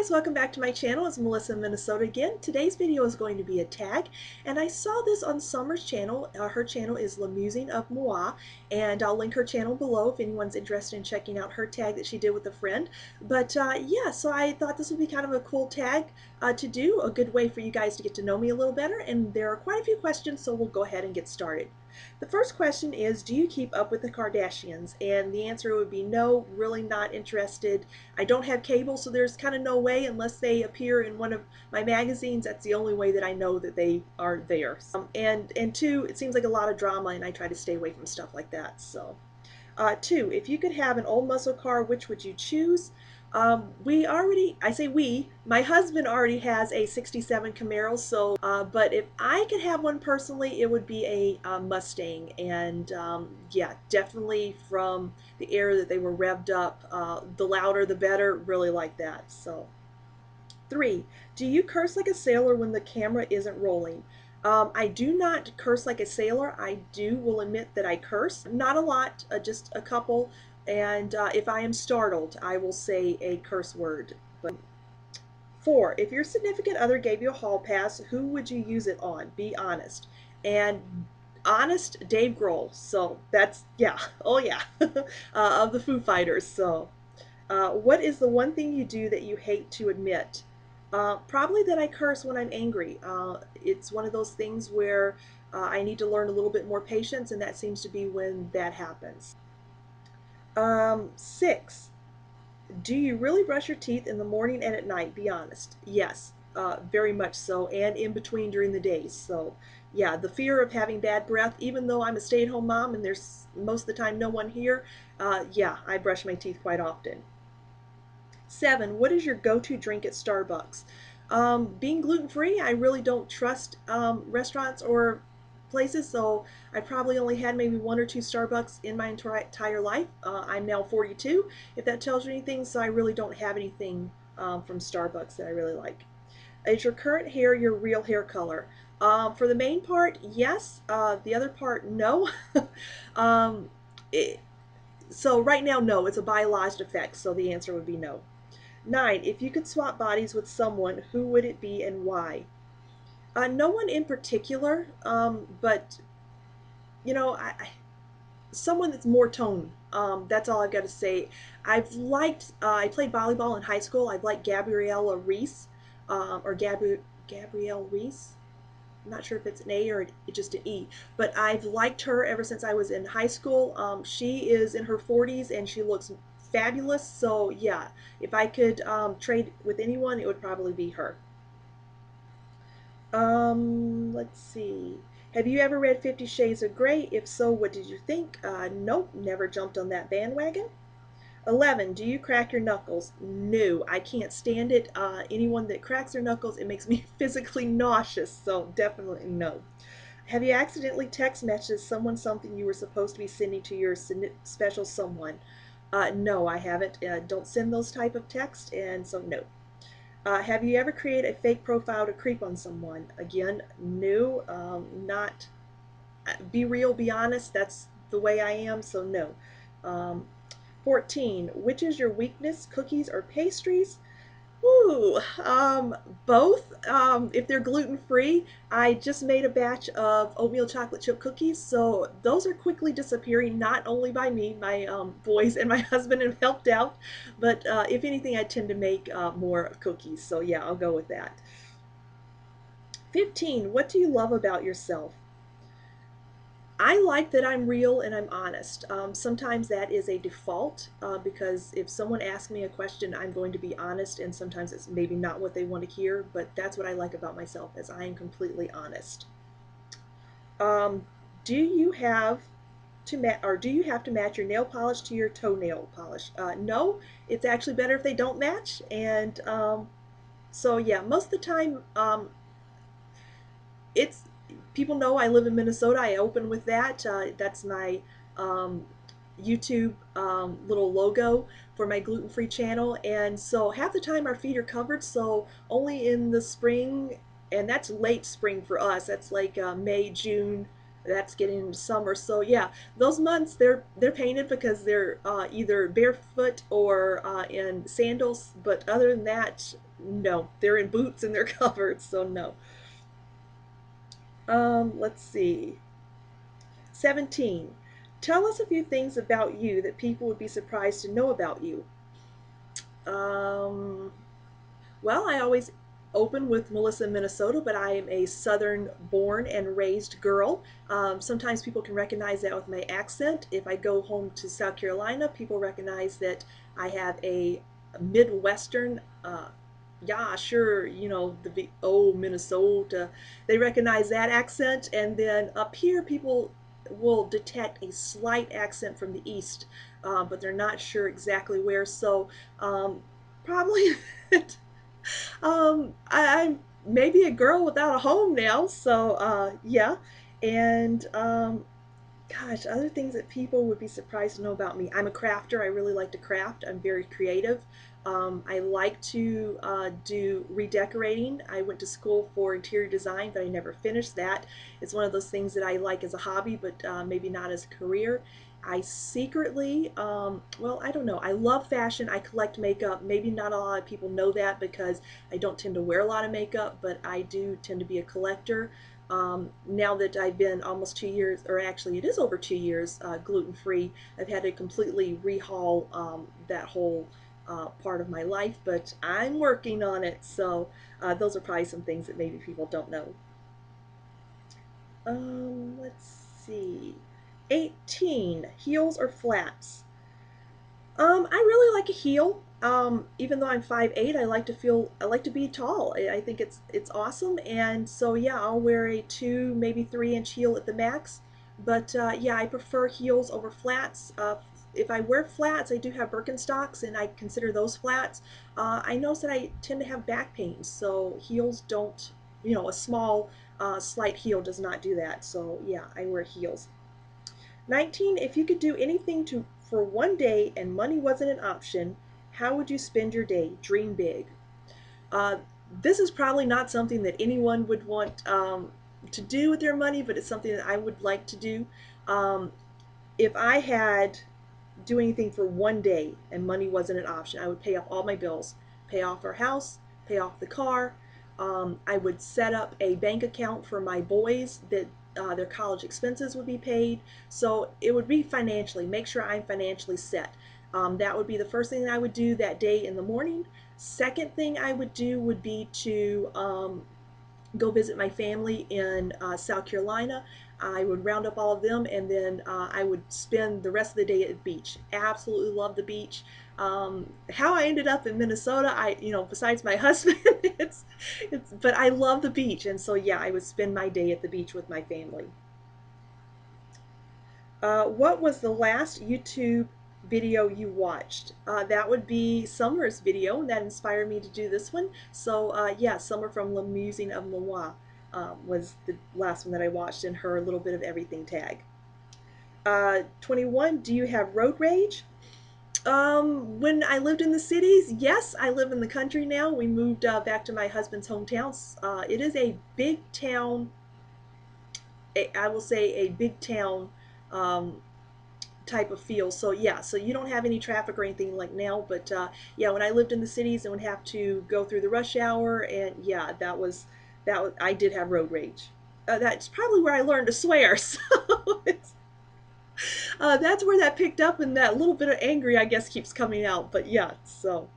guys, welcome back to my channel. It's Melissa in Minnesota again. Today's video is going to be a tag, and I saw this on Summer's channel. Her channel is La Musing of Moi, and I'll link her channel below if anyone's interested in checking out her tag that she did with a friend. But yeah, so I thought this would be kind of a cool tag to do, a good way for you guys to get to know me a little better, and there are quite a few questions, so we'll go ahead and get started. The first question is, do you keep up with the Kardashians? And the answer would be no, really not interested. I don't have cable, so there's kind of no way unless they appear in one of my magazines. That's the only way that I know that they are there. And two, it seems like a lot of drama, and I try to stay away from stuff like that. So, two, if you could have an old muscle car, which would you choose? My husband already has a 67 Camaro, so, but if I could have one personally, it would be a Mustang, and yeah, definitely from the era that they were revved up, the louder the better, really like that. So, three, do you curse like a sailor when the camera isn't rolling? I do not curse like a sailor. Will admit that I curse. Not a lot, just a couple. And if I am startled, I will say a curse word. But four, if your significant other gave you a hall pass, who would you use it on? Be honest. And honest, Dave Grohl. So that's, yeah, oh yeah, of the Foo Fighters. So what is the one thing you do that you hate to admit? Probably that I curse when I'm angry. It's one of those things where I need to learn a little bit more patience, and that seems to be when that happens. Six, do you really brush your teeth in the morning and at night? Be honest. Yes, very much so, and in between during the days. So, yeah, the fear of having bad breath, even though I'm a stay-at-home mom and there's most of the time no one here, yeah, I brush my teeth quite often. Seven, what is your go-to drink at Starbucks? Being gluten-free, I really don't trust restaurants or places, so I probably only had maybe one or two Starbucks in my entire life. I'm now 42, if that tells you anything, so I really don't have anything from Starbucks that I really like. Is your current hair your real hair color? For the main part, yes. The other part, no. um, so right now, no. It's a biological effect, so the answer would be no. 9. If you could swap bodies with someone, who would it be and why? No one in particular, but you know, someone that's more tone. That's all I've got to say. I played volleyball in high school. I've liked Gabriella Reese, or Gabrielle Reese. I'm not sure if it's an A or just an E, but I've liked her ever since I was in high school. She is in her 40s and she looks fabulous. So yeah, if I could trade with anyone, it would probably be her. Let's see. Have you ever read 50 Shades of Grey? If so, what did you think? Nope, never jumped on that bandwagon. 11. Do you crack your knuckles? No, I can't stand it. Anyone that cracks their knuckles, it makes me physically nauseous, so definitely no. Have you accidentally text messaged someone something you were supposed to be sending to your special someone? No, I haven't. Don't send those type of texts, and so no. Have you ever created a fake profile to creep on someone? Again, no, not. Be real, be honest. That's the way I am, so no. 14. Which is your weakness, cookies or pastries? Ooh, both. If they're gluten-free, I just made a batch of oatmeal chocolate chip cookies, so those are quickly disappearing, not only by me, my boys and my husband have helped out, but if anything, I tend to make more cookies, so yeah, I'll go with that. 15, what do you love about yourself? I like that I'm real and I'm honest. Sometimes that is a default because if someone asks me a question, I'm going to be honest, and sometimes it's maybe not what they want to hear, but that's what I like about myself, is I am completely honest. Do you have to match your nail polish to your toenail polish? No, it's actually better if they don't match, and so yeah, most of the time it's people know I live in Minnesota. I open with that. That's my YouTube little logo for my gluten-free channel. And so half the time our feet are covered, so only in the spring, and that's late spring for us. That's like May, June, That's getting into summer. So yeah, those months they're painted because they're either barefoot or in sandals. But other than that, no, they're in boots and they're covered. So no. Let's see. 17. Tell us a few things about you that people would be surprised to know about you. Um, Well, I always open with Melissa, Minnesota, but I am a southern born and raised girl. Sometimes people can recognize that with my accent. If I go home to South Carolina, people recognize that I have a Midwestern, yeah, sure, oh, Minnesota. They recognize that accent. And then up here, people will detect a slight accent from the east, but they're not sure exactly where. So, probably I'm maybe a girl without a home now, so yeah. And gosh, other things that people would be surprised to know about me. I'm a crafter. I really like to craft. I'm very creative. I like to do redecorating. I went to school for interior design, but I never finished that. It's one of those things that I like as a hobby, but maybe not as a career. I secretly, well, I don't know. I love fashion. I collect makeup. Maybe not a lot of people know that because I don't tend to wear a lot of makeup, but I do tend to be a collector. Now that I've been almost 2 years, or actually it is over 2 years, gluten free, I've had to completely rehaul that whole part of my life, but I'm working on it. So those are probably some things that maybe people don't know. Let's see. 18. Heels or flats? I really like a heel. Even though I'm 5'8", I like to be tall. I think it's awesome. And so yeah, I'll wear a 2, maybe 3 inch heel at the max. But yeah, I prefer heels over flats. If I wear flats, I do have Birkenstocks, and I consider those flats. I notice that I tend to have back pain, so heels don't. A small, slight heel does not do that. So yeah, I wear heels. 19. If you could do anything for one day and money wasn't an option, how would you spend your day? Dream big. Uh, this is probably not something that anyone would want to do with their money, but it's something that I would like to do. Um, if I had do anything for one day and money wasn't an option, I would pay off all my bills, pay off our house, pay off the car. I would set up a bank account for my boys that their college expenses would be paid. So it would be financially, make sure I'm financially set. That would be the first thing that I would do that day in the morning. Second thing I would do would be to go visit my family in South Carolina. I would round up all of them, and then I would spend the rest of the day at the beach. Absolutely love the beach. How I ended up in Minnesota, besides my husband, but I love the beach, and so yeah, I would spend my day at the beach with my family. What was the last YouTube video you watched? That would be Summer's video, and that inspired me to do this one. So yeah, Summer from Le Musing of Moi was the last one that I watched in her little bit of everything tag. 21. Do you have road rage? When I lived in the cities, yes, I live in the country now. We moved back to my husband's hometown. It is a big town. I will say a big town um, type of feel. So yeah, so you don't have any traffic or anything like now, but yeah, when I lived in the cities and would have to go through the rush hour, and yeah, that was I did have road rage. That's probably where I learned to swear. So that's where that picked up, and that little bit of angry, I guess, keeps coming out. But yeah, so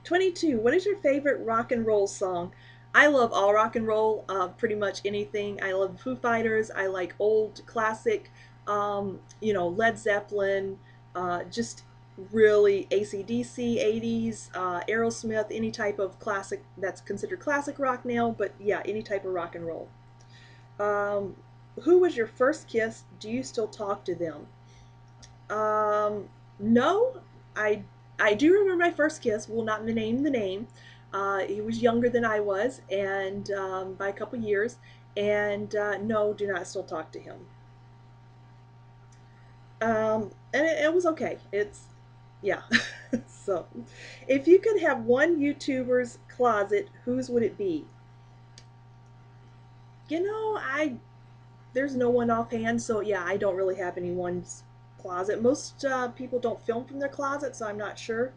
22. What is your favorite rock and roll song? I love all rock and roll, pretty much anything. I love the Foo Fighters. I like old classic, Led Zeppelin, just really AC/DC, 80s, Aerosmith, any type of classic that's considered classic rock now, but yeah, any type of rock and roll. Um, who was your first kiss? Do you still talk to them? Um, no, I I do remember my first kiss. Will not name the name. He was younger than I was, and by a couple years. And no, do not still talk to him. And it was okay. It's yeah. So, if you could have one YouTuber's closet, whose would it be? You know, I there's no one offhand, so yeah, I don't really have anyone's closet. Most people don't film from their closet, so I'm not sure.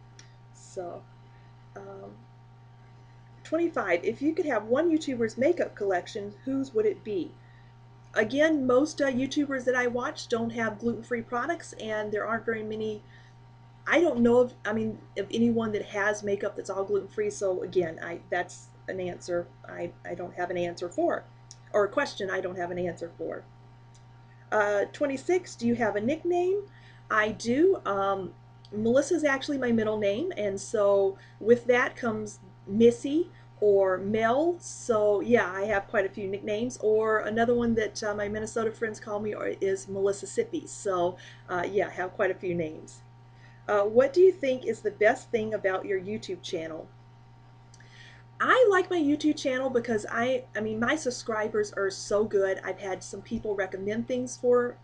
So, um, 25. If you could have one YouTuber's makeup collection, whose would it be? Again, most YouTubers that I watch don't have gluten-free products, and there aren't very many. I don't know of, I mean, of anyone that has makeup that's all gluten-free. So again, that's an answer I don't have an answer for, or a question I don't have an answer for. 26, do you have a nickname? I do. Melissa is actually my middle name, and so with that comes Missy or Mel. So yeah, I have quite a few nicknames. Or another one that my Minnesota friends call me is Melissa Sippy. So yeah, I have quite a few names. What do you think is the best thing about your YouTube channel? I like my YouTube channel because I mean, my subscribers are so good. I've had some people recommend things for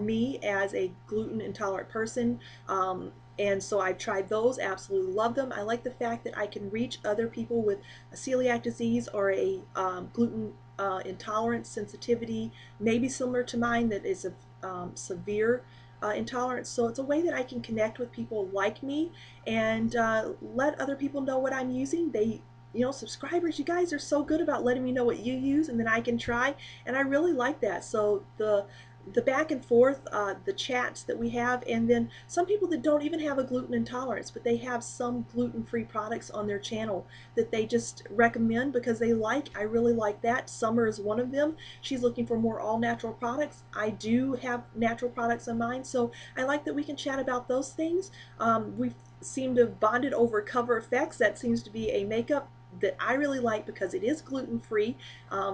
me as a gluten intolerant person. And so I've tried those, absolutely love them. I like the fact that I can reach other people with a celiac disease or a gluten intolerance sensitivity, maybe similar to mine, that is a severe intolerance. So it's a way that I can connect with people like me and let other people know what I'm using. Subscribers, you guys are so good about letting me know what you use, and then I can try, and I really like that. So the back and forth, the chats that we have, and then some people that don't even have a gluten intolerance, but they have some gluten-free products on their channel that they just recommend because they like. I really like that. Summer is one of them. She's looking for more all-natural products. I do have natural products on mine, so I like that we can chat about those things. We seem to have bonded over Cover Effects. That seems to be a makeup that I really like because it is gluten free.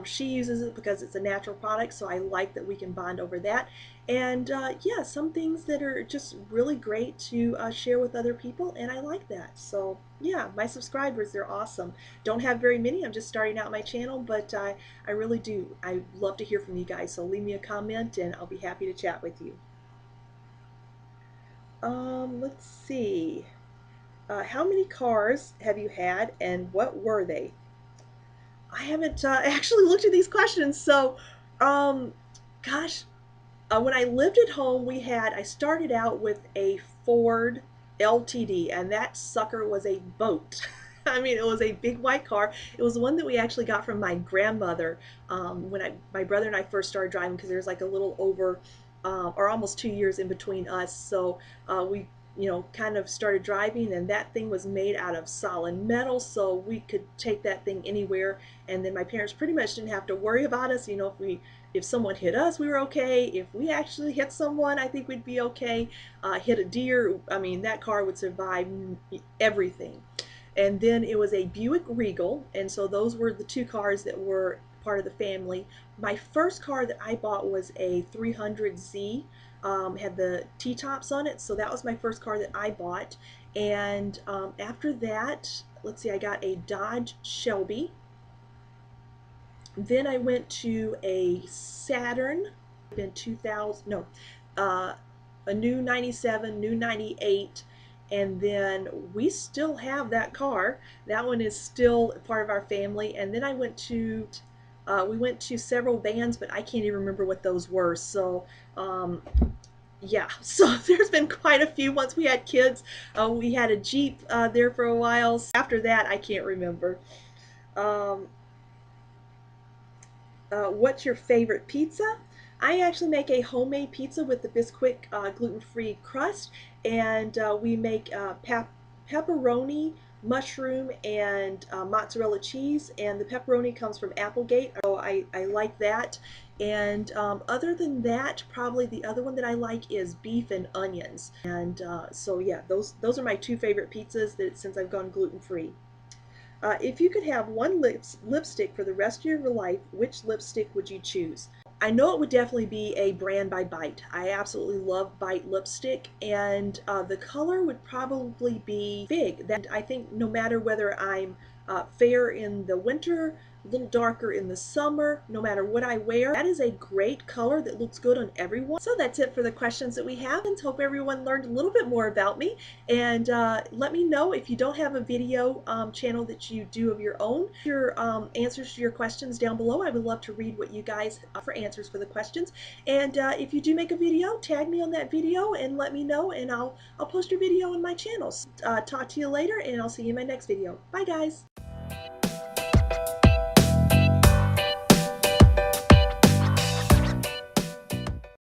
She uses it because it's a natural product, so I like that we can bond over that. And yeah, some things that are just really great to share with other people, and I like that. So yeah, my subscribers, they're awesome. Don't have very many. I'm just starting out my channel, but I really do. I love to hear from you guys, so leave me a comment and I'll be happy to chat with you. Let's see. How many cars have you had and what were they? I haven't actually looked at these questions. So, um, gosh, when I lived at home, I started out with a Ford LTD, and that sucker was a boat. I mean, it was a big white car. It was one that we actually got from my grandmother when my brother and I first started driving, because there's like a little over or almost 2 years in between us. So we kind of started driving, and that thing was made out of solid metal, so we could take that thing anywhere. And then my parents pretty much didn't have to worry about us. If someone hit us, we were okay. If we actually hit someone, I think we'd be okay. Hit a deer, I mean, that car would survive everything. And then it was a Buick Regal, and so those were the two cars that were part of the family. My first car that I bought was a 300Z, had the T-tops on it, so that was my first car that I bought. And after that, let's see, I got a Dodge Shelby. Then I went to a Saturn in 2000, no, a new 97, new 98, and then we still have that car. That one is still part of our family. And then we went to several vans, but I can't even remember what those were. So yeah, so there's been quite a few. Once we had kids, we had a Jeep there for a while. After that, I can't remember. Um, what's your favorite pizza? I actually make a homemade pizza with the Bisquick gluten-free crust, and we make pepperoni, mushroom, and mozzarella cheese, and the pepperoni comes from Applegate, so I like that. And other than that, probably the other one that I like is beef and onions. And so yeah, those are my two favorite pizzas since I've gone gluten-free. If you could have one lipstick for the rest of your life, which lipstick would you choose? I know it would definitely be a brand by Bite. I absolutely love Bite lipstick, and the color would probably be Fig. That I think no matter whether I'm fair in the winter, a little darker in the summer, no matter what I wear. That is a great color that looks good on everyone. So that's it for the questions that we have, and hope everyone learned a little bit more about me. And let me know if you don't have a video channel that you do of your own, your answers to your questions down below. I would love to read what you guys for answers for the questions. And if you do make a video, tag me on that video and let me know, and I'll post your video on my channel. Talk to you later, and I'll see you in my next video. Bye, guys.